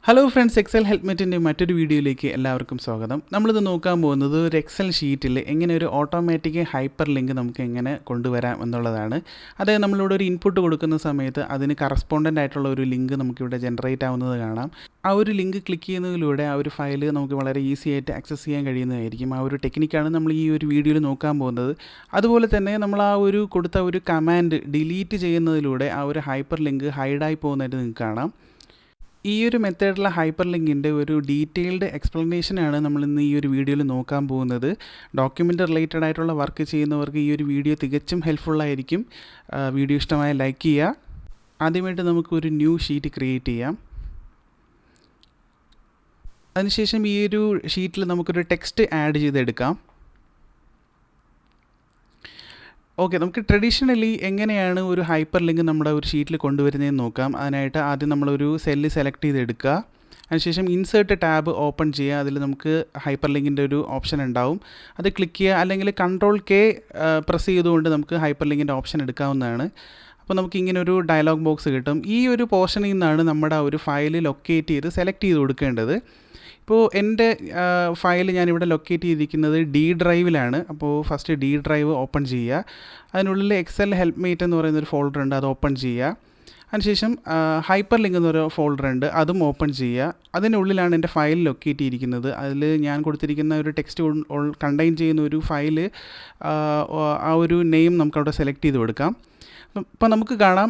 Hello friends, Excel ഹെൽപ്മെറ്റിൻ്റെ മറ്റൊരു വീഡിയോയിലേക്ക് എല്ലാവർക്കും സ്വാഗതം. നമ്മളിത് നോക്കാൻ പോകുന്നത് ഒരു എക്സൽ ഷീറ്റിൽ എങ്ങനെ ഒരു ഓട്ടോമാറ്റിക് ഹൈപ്പർ ലിങ്ക് നമുക്ക് എങ്ങനെ കൊണ്ടുവരാം എന്നുള്ളതാണ്. അതായത് നമ്മളിവിടെ ഒരു ഇൻപുട്ട് കൊടുക്കുന്ന സമയത്ത് അതിന് കറസ്പോണ്ടൻ്റ് ആയിട്ടുള്ള ഒരു ലിങ്ക് നമുക്കിവിടെ ജനറേറ്റ് ആവുന്നത് കാണാം. ആ ഒരു ലിങ്ക് ക്ലിക്ക് ചെയ്യുന്നതിലൂടെ ആ ഒരു ഫയൽ നമുക്ക് വളരെ ഈസി ആയിട്ട് ആക്സസ് ചെയ്യാൻ കഴിയുന്നതായിരിക്കും. ആ ഒരു ടെക്നിക്കാണ് നമ്മൾ ഈ ഒരു വീഡിയോയിൽ നോക്കാൻ പോകുന്നത്. അതുപോലെ തന്നെ നമ്മൾ ആ ഒരു കൊടുത്ത ഒരു കമാൻഡ് ഡിലീറ്റ് ചെയ്യുന്നതിലൂടെ ആ ഒരു ഹൈപ്പർ ലിങ്ക് ഹൈഡായി പോകുന്നതായിട്ട് നിങ്ങൾക്ക് കാണാം. ഈ ഒരു മെത്തേഡിലുള്ള ഹൈപ്പർ ലിങ്കിൻ്റെ ഒരു ഡീറ്റെയിൽഡ് എക്സ്പ്ലനേഷനാണ് നമ്മൾ ഇന്ന് ഈ ഒരു വീഡിയോയിൽ നോക്കാൻ പോകുന്നത്. ഡോക്യുമെൻ്റ് റിലേറ്റഡ് ആയിട്ടുള്ള വർക്ക് ചെയ്യുന്നവർക്ക് ഈ ഒരു വീഡിയോ തികച്ചും ഹെൽപ്ഫുള്ളായിരിക്കും. വീഡിയോ ഇഷ്ടമായ ലൈക്ക് ചെയ്യുക. ആദ്യമായിട്ട് നമുക്കൊരു ന്യൂ ഷീറ്റ് ക്രിയേറ്റ് ചെയ്യാം. അതിനുശേഷം ഈ ഒരു ഷീറ്റിൽ നമുക്കൊരു ടെക്സ്റ്റ് ആഡ് ചെയ്തെടുക്കാം. ഓക്കെ, നമുക്ക് ട്രഡീഷണലി എങ്ങനെയാണ് ഒരു ഹൈപ്പർ ലിങ്ക് നമ്മുടെ ഒരു ഷീറ്റിൽ കൊണ്ടുവരുന്നതെന്ന് നോക്കാം. അതിനായിട്ട് ആദ്യം നമ്മളൊരു സെല്ല് സെലക്ട് ചെയ്തെടുക്കുക. അതിനുശേഷം ഇൻസേർട്ട് ടാബ് ഓപ്പൺ ചെയ്യുക. അതിൽ നമുക്ക് ഹൈപ്പർ ലിങ്കിൻ്റെ ഒരു ഓപ്ഷൻ ഉണ്ടാവും. അത് ക്ലിക്ക് ചെയ്യുക, അല്ലെങ്കിൽ Ctrl+K പ്രസ് ചെയ്തുകൊണ്ട് നമുക്ക് ഹൈപ്പർ ലിങ്കിൻ്റെ ഓപ്ഷൻ എടുക്കാവുന്നതാണ്. അപ്പോൾ നമുക്ക് ഇങ്ങനെ ഒരു ഡയലോഗ് ബോക്സ് കിട്ടും. ഈ ഒരു പോർഷനിൽ നിന്നാണ് നമ്മുടെ ഒരു ഫയൽ ലൊക്കേറ്റ് ചെയ്ത് സെലക്ട് ചെയ്ത് കൊടുക്കേണ്ടത്. ഇപ്പോൾ എൻ്റെ ഫയൽ ഞാനിവിടെ ലൊക്കേറ്റ് ചെയ്തിരിക്കുന്നത് ഡി ഡ്രൈവിലാണ്. അപ്പോൾ ഫസ്റ്റ് ഡി ഡ്രൈവ് ഓപ്പൺ ചെയ്യുക. അതിനുള്ളിൽ എക്സൽ ഹെൽപ്മേറ്റ് എന്ന് പറയുന്നൊരു ഫോൾഡർ ഉണ്ട്, അത് ഓപ്പൺ ചെയ്യുക. അതിനുശേഷം ഹൈപ്പർ ലിങ്ക് എന്നൊരു ഫോൾഡർ ഉണ്ട്, അതും ഓപ്പൺ ചെയ്യുക. അതിനുള്ളിലാണ് എൻ്റെ ഫയൽ ലൊക്കേറ്റ് ചെയ്തിരിക്കുന്നത്. അതിൽ ഞാൻ കൊടുത്തിരിക്കുന്ന ഒരു ടെക്സ്റ്റ് കണ്ടെയ്ൻ ചെയ്യുന്ന ഒരു ഫയൽ, ആ ഒരു നെയിം നമുക്കവിടെ സെലക്ട് ചെയ്ത് കൊടുക്കാം. അപ്പോൾ നമുക്ക് കാണാം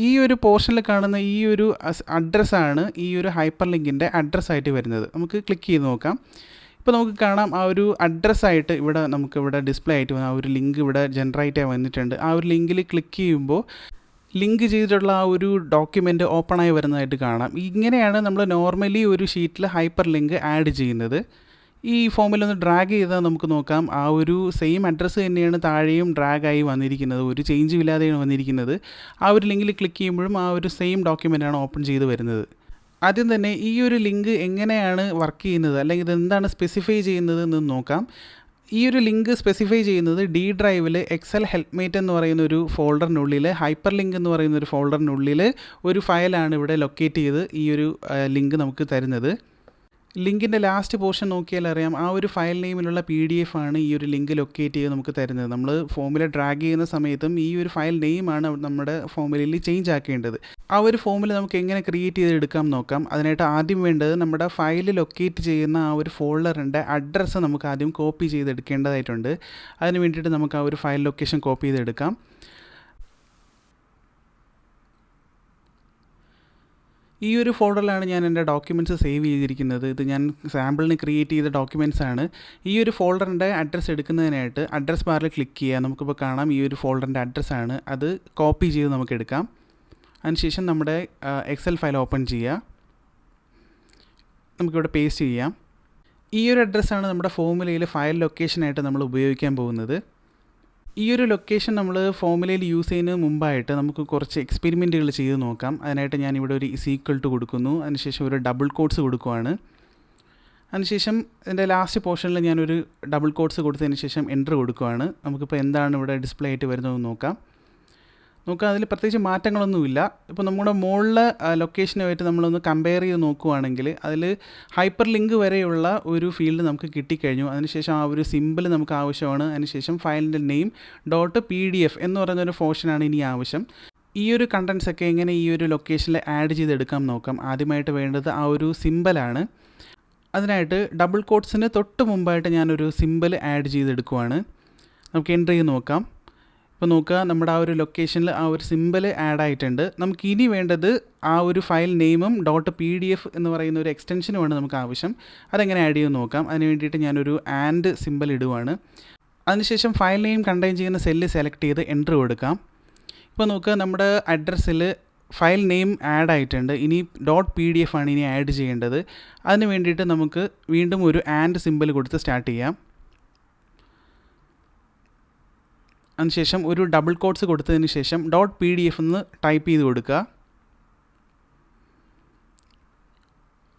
ഈ ഒരു പോർഷനിൽ കാണുന്ന ഈ ഒരു അഡ്രസ്സാണ് ഈ ഒരു ഹൈപ്പർ ലിങ്കിൻ്റെ അഡ്രസ്സായിട്ട് വരുന്നത്. നമുക്ക് ക്ലിക്ക് ചെയ്ത് നോക്കാം. ഇപ്പോൾ നമുക്ക് കാണാം ആ ഒരു അഡ്രസ്സായിട്ട് നമുക്കിവിടെ ഡിസ്പ്ലേ ആയിട്ട് ആ ഒരു ലിങ്ക് ഇവിടെ ജനറേറ്റ് ആയി വന്നിട്ടുണ്ട്. ആ ഒരു ലിങ്കിൽ ക്ലിക്ക് ചെയ്യുമ്പോൾ ലിങ്ക് ചെയ്തിട്ടുള്ള ആ ഒരു ഡോക്യുമെൻ്റ് ഓപ്പണായി വരുന്നതായിട്ട് കാണാം. ഇങ്ങനെയാണ് നമ്മൾ നോർമലി ഒരു ഷീറ്റിൽ ഹൈപ്പർ ലിങ്ക് ആഡ് ചെയ്യുന്നത്. ഈ ഫോമിലൊന്ന് ഡ്രാഗ് ചെയ്താൽ നമുക്ക് നോക്കാം, ആ ഒരു സെയിം അഡ്രസ്സ് തന്നെയാണ് താഴെയും ഡ്രാഗായി വന്നിരിക്കുന്നത്. ഒരു ചേഞ്ചും ഇല്ലാതെയാണ് വന്നിരിക്കുന്നത്. ആ ഒരു ലിങ്കിൽ ക്ലിക്ക് ചെയ്യുമ്പോഴും ആ ഒരു സെയിം ഡോക്യുമെൻ്റാണ് ഓപ്പൺ ചെയ്ത് വരുന്നത്. ആദ്യം തന്നെ ഈ ഒരു ലിങ്ക് എങ്ങനെയാണ് വർക്ക് ചെയ്യുന്നത്, അല്ലെങ്കിൽ ഇതെന്താണ് സ്പെസിഫൈ ചെയ്യുന്നത് എന്ന് നോക്കാം. ഈ ഒരു ലിങ്ക് സ്പെസിഫൈ ചെയ്യുന്നത് ഡി ഡ്രൈവിൽ എക്സൽ ഹെൽപ്മേറ്റ് എന്ന് പറയുന്ന ഒരു ഫോൾഡറിനുള്ളിൽ ഹൈപ്പർ ലിങ്ക് എന്ന് പറയുന്ന ഒരു ഫോൾഡറിനുള്ളിൽ ഒരു ഫയലാണ് ഇവിടെ ലൊക്കേറ്റ് ചെയ്ത് ഈ ഒരു ലിങ്ക് നമുക്ക് തരുന്നത്. ലിങ്കിൻ്റെ ലാസ്റ്റ് പോർഷൻ നോക്കിയാൽ അറിയാം, ആ ഒരു ഫയൽ നെയിമിലുള്ള PDF ആണ് ഈ ഒരു ലിങ്ക് ലൊക്കേറ്റ് ചെയ്ത് നമുക്ക് തരുന്നത്. നമ്മൾ ഫോമിൽ ഡ്രാഗ് ചെയ്യുന്ന സമയത്തും ഈ ഒരു ഫയൽ നെയിമാണ് നമ്മുടെ ഫോമിലിൽ ചേഞ്ച് ആക്കേണ്ടത്. ആ ഒരു ഫോമിൽ നമുക്ക് എങ്ങനെ ക്രിയേറ്റ് ചെയ്തെടുക്കാം നോക്കാം. അതിനായിട്ട് ആദ്യം വേണ്ടത് നമ്മുടെ ഫയൽ ലൊക്കേറ്റ് ചെയ്യുന്ന ആ ഒരു ഫോൾഡറിൻ്റെ അഡ്രസ്സ് നമുക്ക് ആദ്യം കോപ്പി ചെയ്തെടുക്കേണ്ടതായിട്ടുണ്ട്. അതിന് വേണ്ടിയിട്ട് നമുക്ക് ആ ഒരു ഫയൽ ലൊക്കേഷൻ കോപ്പി ചെയ്തെടുക്കാം. ഈ ഒരു ഫോൾഡറിലാണ് ഞാൻ എൻ്റെ ഡോക്യുമെൻറ്റ്സ് സേവ് ചെയ്തിരിക്കുന്നത്. ഇത് ഞാൻ സാമ്പിളിന് ക്രിയേറ്റ് ചെയ്ത ഡോക്യുമെൻറ്റ്സ് ആണ്. ഈ ഒരു ഫോൾഡറിൻ്റെ അഡ്രസ്സ് എടുക്കുന്നതിനായിട്ട് അഡ്രസ് ബാറിൽ ക്ലിക്ക് ചെയ്യുക. നമുക്കിപ്പോൾ കാണാം ഈ ഒരു ഫോൾഡറിൻ്റെ അഡ്രസ്സാണ്. അത് കോപ്പി ചെയ്ത് നമുക്ക് എടുക്കാം. അതിനുശേഷം നമ്മുടെ എക്സൽ ഫയൽ ഓപ്പൺ ചെയ്യുക. നമുക്കിവിടെ പേസ്റ്റ് ചെയ്യാം. ഈ ഒരു അഡ്രസ്സാണ് നമ്മുടെ ഫോർമുലയിൽ ഫയൽ ലൊക്കേഷനായിട്ട് നമ്മൾ ഉപയോഗിക്കാൻ പോകുന്നത്. ഈ ഒരു ലൊക്കേഷൻ നമ്മൾ ഫോർമുലയിൽ യൂസ് ചെയ്യുന്നതിന് മുമ്പായിട്ട് നമുക്ക് കുറച്ച് എക്സ്പെരിമെൻറ്റുകൾ ചെയ്ത് നോക്കാം. അതിനായിട്ട് ഞാനിവിടെ ഒരു = കൊടുക്കുന്നു. അതിനുശേഷം ഒരു ഡബിൾ കോട്ട്സ് കൊടുക്കുവാണ്. അതിനുശേഷം ഇതിൻ്റെ ലാസ്റ്റ് പോർഷനിൽ ഞാനൊരു ഡബിൾ കോട്ട്സ് കൊടുത്തതിന് ശേഷം എൻ്റർ കൊടുക്കുവാണ്. നമുക്കിപ്പോൾ എന്താണ് ഇവിടെ ഡിസ്പ്ലേ ആയിട്ട് വരുന്നതെന്ന് നോക്കാം. അതിൽ പ്രത്യേകിച്ച് മാറ്റങ്ങളൊന്നുമില്ല. ഇപ്പോൾ നമ്മുടെ മുകളിലെ ലൊക്കേഷനുമായിട്ട് നമ്മളൊന്ന് കമ്പയർ ചെയ്ത് നോക്കുകയാണെങ്കിൽ അതിൽ ഹൈപ്പർ ലിങ്ക് വരെയുള്ള ഒരു ഫീൽഡ് നമുക്ക് കിട്ടിക്കഴിഞ്ഞു. അതിനുശേഷം ആ ഒരു സിമ്പിൾ നമുക്ക് ആവശ്യമാണ്. അതിനുശേഷം ഫയലിൻ്റെ നെയിം .pdf എന്ന് പറയുന്നൊരു പോർഷനാണ് ഇനി ആവശ്യം. ഈ ഒരു കണ്ടൻസ് ഒക്കെ എങ്ങനെ ഈ ഒരു ലൊക്കേഷനിൽ ആഡ് ചെയ്തെടുക്കാം നോക്കാം. ആദ്യമായിട്ട് വേണ്ടത് ആ ഒരു സിമ്പിളാണ്. അതിനായിട്ട് ഡബിൾ കോട്ട്സിന് തൊട്ട് മുമ്പായിട്ട് ഞാനൊരു സിമ്പിൾ ആഡ് ചെയ്തെടുക്കുവാണ്. നമുക്ക് എൻ്റർ ചെയ്ത് നോക്കാം. ഇപ്പോൾ നോക്കുക, നമ്മുടെ ആ ഒരു ലൊക്കേഷനിൽ ആ ഒരു സിമ്പിൾ ആഡ് ആയിട്ടുണ്ട്. നമുക്ക് ഇനി വേണ്ടത് ആ ഒരു ഫയൽ നെയിമും .pdf എന്ന് പറയുന്ന ഒരു എക്സ്റ്റൻഷനുമാണ് നമുക്ക് ആവശ്യം. അതെങ്ങനെ ആഡ് ചെയ്ത് നോക്കാം. അതിന് വേണ്ടിയിട്ട് ഞാനൊരു ആൻഡ് സിമ്പിൾ ഇടുവാണ്. അതിനുശേഷം ഫയൽ നെയിം കണ്ടെയ്ൻ ചെയ്യുന്ന സെല്ല് സെലക്ട് ചെയ്ത് എൻ്റർ കൊടുക്കാം. ഇപ്പോൾ നോക്കുക, നമ്മുടെ അഡ്രസ്സിൽ ഫയൽ നെയിം ആഡ് ആയിട്ടുണ്ട്. ഇനി .pdf ആണ് ഇനി ആഡ് ചെയ്യേണ്ടത്. അതിന് വേണ്ടിയിട്ട് നമുക്ക് വീണ്ടും ഒരു ആൻഡ് സിമ്പിൾ കൊടുത്ത് സ്റ്റാർട്ട് ചെയ്യാം. അതിനുശേഷം ഒരു ഡബിൾ കോട്ട്സ് കൊടുത്തതിന് ശേഷം .pdf എന്ന് ടൈപ്പ് ചെയ്ത് കൊടുക്കുക.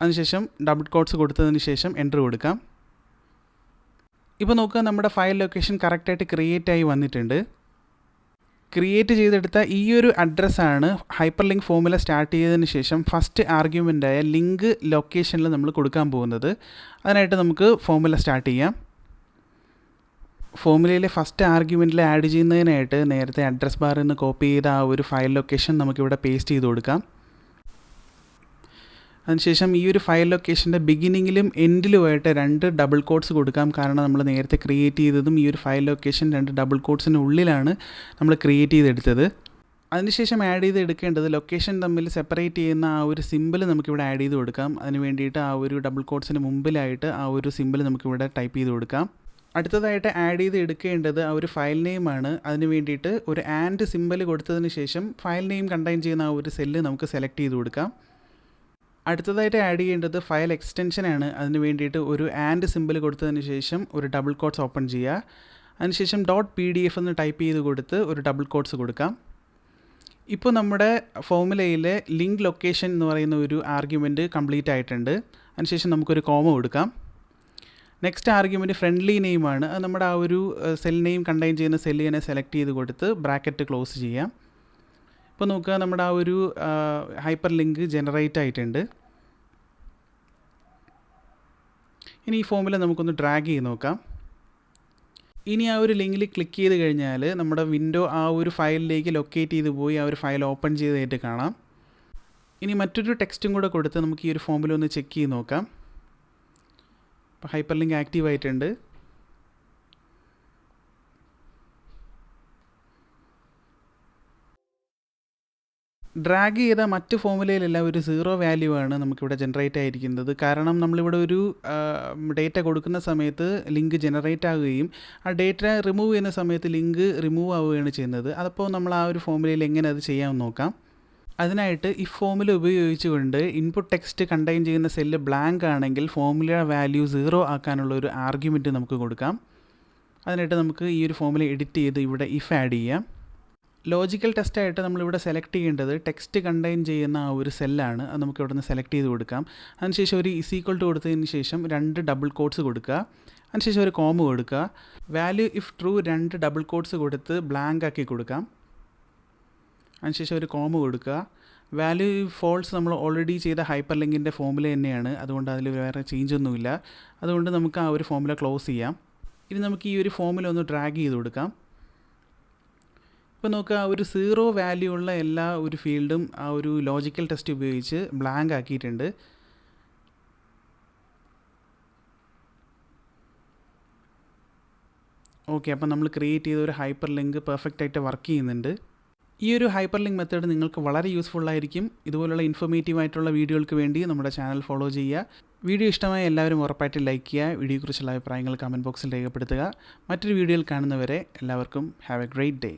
അതിനുശേഷം ഡബിൾ കോട്ട്സ് കൊടുത്തതിന് ശേഷം എൻ്റർ കൊടുക്കാം. ഇപ്പോൾ നോക്കുക, നമ്മുടെ ഫയൽ ലൊക്കേഷൻ കറക്റ്റായിട്ട് ക്രിയേറ്റ് ആയി വന്നിട്ടുണ്ട്. ക്രിയേറ്റ് ചെയ്തെടുത്ത ഈ ഒരു അഡ്രസ്സാണ് ഹൈപ്പർ ലിങ്ക് ഫോമുല സ്റ്റാർട്ട് ചെയ്തതിന് ശേഷം ഫസ്റ്റ് ആർഗ്യുമെൻ്റായ ലിങ്ക് ലൊക്കേഷനിൽ നമ്മൾ കൊടുക്കാൻ പോകുന്നത്. അതിനായിട്ട് നമുക്ക് ഫോമുല സ്റ്റാർട്ട് ചെയ്യാം. ഫോമുലയിലെ ഫസ്റ്റ് ആർഗ്യുമെൻറ്റിൽ ആഡ് ചെയ്യുന്നതിനായിട്ട് നേരത്തെ അഡ്രസ് ബാറിൽ നിന്ന് കോപ്പി ചെയ്ത ആ ഒരു ഫയൽ ലൊക്കേഷൻ നമുക്കിവിടെ പേസ്റ്റ് ചെയ്ത് കൊടുക്കാം. അതിനുശേഷം ഈ ഒരു ഫയൽ ലൊക്കേഷൻ്റെ ബിഗിനിങ്ങിലും എൻഡിലുമായിട്ട് 2 ഡബിൾ കോട്ട്സ് കൊടുക്കാം. കാരണം നമ്മൾ നേരത്തെ ക്രിയേറ്റ് ചെയ്തതും ഈ ഒരു ഫയൽ ലൊക്കേഷൻ 2 ഡബിൾ കോട്ട്സിന് ഉള്ളിലാണ് നമ്മൾ ക്രിയേറ്റ് ചെയ്തെടുത്തത്. അതിനുശേഷം ആഡ് ചെയ്ത് എടുക്കേണ്ടത് ലൊക്കേഷൻ തമ്മിൽ സെപ്പറേറ്റ് ചെയ്യുന്ന ആ ഒരു സിമ്പിൾ നമുക്കിവിടെ ആഡ് ചെയ്ത് കൊടുക്കാം. അതിന് വേണ്ടിയിട്ട് ആ ഒരു ഡബിൾ കോട്ട്സിന് മുമ്പിലായിട്ട് ആ ഒരു സിമ്പിൾ നമുക്കിവിടെ ടൈപ്പ് ചെയ്ത് കൊടുക്കാം. അടുത്തതായിട്ട് ആഡ് ചെയ്ത് എടുക്കേണ്ടത് ആ ഒരു ഫയൽ നെയിമാണ്. അതിന് വേണ്ടിയിട്ട് ഒരു ആൻഡ് സിമ്പിൾ കൊടുത്തതിന് ശേഷം ഫയൽ നെയിം കണ്ടെയ്ൻ ചെയ്യുന്ന ആ ഒരു സെല്ല് നമുക്ക് സെലക്ട് ചെയ്ത് കൊടുക്കാം. അടുത്തതായിട്ട് ആഡ് ചെയ്യേണ്ടത് ഫയൽ എക്സ്റ്റൻഷനാണ്. അതിന് വേണ്ടിയിട്ട് ഒരു ആൻഡ് സിമ്പിൾ കൊടുത്തതിന് ശേഷം ഒരു ഡബിൾ കോട്ട്സ് ഓപ്പൺ ചെയ്യുക. അതിനുശേഷം .pdf എന്ന് ടൈപ്പ് ചെയ്ത് കൊടുത്ത് ഒരു ഡബിൾ കോട്ട്സ് കൊടുക്കാം. ഇപ്പോൾ നമ്മുടെ ഫോമുലയിലെ ലിങ്ക് ലൊക്കേഷൻ എന്ന് പറയുന്ന ഒരു ആർഗ്യുമെൻറ്റ് കംപ്ലീറ്റ് ആയിട്ടുണ്ട്. അതിനുശേഷം നമുക്കൊരു കോമ കൊടുക്കാം. നെക്സ്റ്റ് ആർഗ്യുമെൻറ്റ് ഫ്രണ്ട്ലി നെയിമാണ്. അത് നമ്മുടെ ആ ഒരു സെൽ നെയിം കണ്ടെയ്ൻ ചെയ്യുന്ന സെല്ല് തന്നെ സെലക്ട് ചെയ്ത് കൊടുത്ത് ബ്രാക്കറ്റ് ക്ലോസ് ചെയ്യാം. ഇപ്പോൾ നോക്കുക, നമ്മുടെ ആ ഒരു ഹൈപ്പർ ലിങ്ക് ജനറേറ്റ് ആയിട്ടുണ്ട്. ഇനി ഈ ഫോമിൽ നമുക്കൊന്ന് ഡ്രാഗ് ചെയ്ത് നോക്കാം. ഇനി ആ ഒരു ലിങ്കിൽ ക്ലിക്ക് ചെയ്ത് കഴിഞ്ഞാൽ നമ്മുടെ വിൻഡോ ആ ഒരു ഫയലിലേക്ക് ലൊക്കേറ്റ് ചെയ്ത് പോയി ആ ഒരു ഫയൽ ഓപ്പൺ ചെയ്തതായിട്ട് കാണാം. ഇനി മറ്റൊരു ടെക്സ്റ്റും കൂടെ കൊടുത്ത് നമുക്ക് ഈ ഒരു ഫോമിൽ ഒന്ന് ചെക്ക് ചെയ്ത് നോക്കാം. ഇപ്പോൾ ഹൈപ്പർ ലിങ്ക് ആക്റ്റീവ് ആയിട്ടുണ്ട്. ഡ്രാഗ് ചെയ്ത മറ്റ് ഫോമുലയിലെല്ലാം ഒരു 0 വാല്യൂ ആണ് നമുക്കിവിടെ ജനറേറ്റ് ആയിരിക്കുന്നത്. കാരണം നമ്മളിവിടെ ഒരു ഡേറ്റ കൊടുക്കുന്ന സമയത്ത് ലിങ്ക് ജനറേറ്റ് ആവുകയും ആ ഡേറ്റ റിമൂവ് ചെയ്യുന്ന സമയത്ത് ലിങ്ക് റിമൂവ് ആവുകയാണ് ചെയ്യുന്നത്. അതപ്പോൾ നമ്മൾ ആ ഒരു ഫോമുലയിൽ എങ്ങനെ അത് ചെയ്യാമെന്ന് നോക്കാം. അതിനായിട്ട് ഈ ഫോമുല ഉപയോഗിച്ചുകൊണ്ട് ഇൻപുട്ട് ടെക്സ്റ്റ് കണ്ടെയ്ൻ ചെയ്യുന്ന സെല്ല് ബ്ലാങ്ക് ആണെങ്കിൽ ഫോമുല വാല്യൂ 0 ആക്കാനുള്ള ഒരു ആർഗ്യുമെൻറ്റ് നമുക്ക് കൊടുക്കാം. അതിനായിട്ട് നമുക്ക് ഈ ഒരു ഫോമുല എഡിറ്റ് ചെയ്ത് ഇവിടെ ഇഫ് ആഡ് ചെയ്യാം. ലോജിക്കൽ ടെസ്റ്റായിട്ട് നമ്മളിവിടെ സെലക്ട് ചെയ്യേണ്ടത് ടെക്സ്റ്റ് കണ്ടെയ്ൻ ചെയ്യുന്ന ആ ഒരു സെല്ലാണ്. അത് നമുക്ക് ഇവിടെ നിന്ന് സെലക്ട് ചെയ്ത് കൊടുക്കാം. അതിനുശേഷം ഒരു = കൊടുത്തതിന് ശേഷം 2 ഡബിൾ കോട്ട്സ് കൊടുക്കുക. അതിനുശേഷം ഒരു കോമ കൊടുക്കുക. Value if true 2 double quotes കൊടുത്ത് ബ്ലാങ്ക് ആക്കി കൊടുക്കാം. അതിനുശേഷം ഒരു കോമ കൊടുക്കുക. വാല്യൂ ഫോൾസ് നമ്മൾ ഓൾറെഡി ചെയ്ത ഹൈപ്പർ ലിങ്കിൻ്റെ ഫോമുല തന്നെയാണ്. അതുകൊണ്ട് അതിൽ വേറെ ചേഞ്ച് ഒന്നുമില്ല. അതുകൊണ്ട് നമുക്ക് ആ ഒരു ഫോമുല ക്ലോസ് ചെയ്യാം. ഇനി നമുക്ക് ഈ ഒരു ഫോമുല ഒന്ന് ഡ്രാഗ് ചെയ്ത് കൊടുക്കാം. ഇപ്പോൾ നോക്കുക, ആ ഒരു 0 വാല്യൂ ഉള്ള എല്ലാ ഒരു ഫീൽഡും ആ ഒരു ലോജിക്കൽ ടെസ്റ്റ് ഉപയോഗിച്ച് ബ്ലാങ്ക് ആക്കിയിട്ടുണ്ട്. ഓക്കെ, അപ്പോൾ നമ്മൾ ക്രിയേറ്റ് ചെയ്ത ഒരു ഹൈപ്പർ ലിങ്ക് പെർഫെക്റ്റ് ആയിട്ട് വർക്ക് ചെയ്യുന്നുണ്ട്. ഈ ഒരു ഹൈപ്പർ ലിങ്ക് മെത്തേഡ് നിങ്ങൾക്ക് വളരെ യൂസ്ഫുൾ ആയിരിക്കും. ഇതുപോലുള്ള ഇൻഫോർമേറ്റീവ് ആയിട്ടുള്ള വീഡിയോകൾക്ക് വേണ്ടി നമ്മുടെ ചാനൽ ഫോളോ ചെയ്യുക. വീഡിയോ ഇഷ്ടമായ എല്ലാവരും ഉറപ്പായിട്ട് ലൈക്ക് ചെയ്യുക. വീഡിയോയെക്കുറിച്ചുള്ള അഭിപ്രായങ്ങൾ കമൻറ്റ് ബോക്സിൽ രേഖപ്പെടുത്തുക. മറ്റൊരു വീഡിയോയിൽ കാണുന്നവരെ എല്ലാവർക്കും ഹാവ് എ ഗ്രേറ്റ് ഡേ.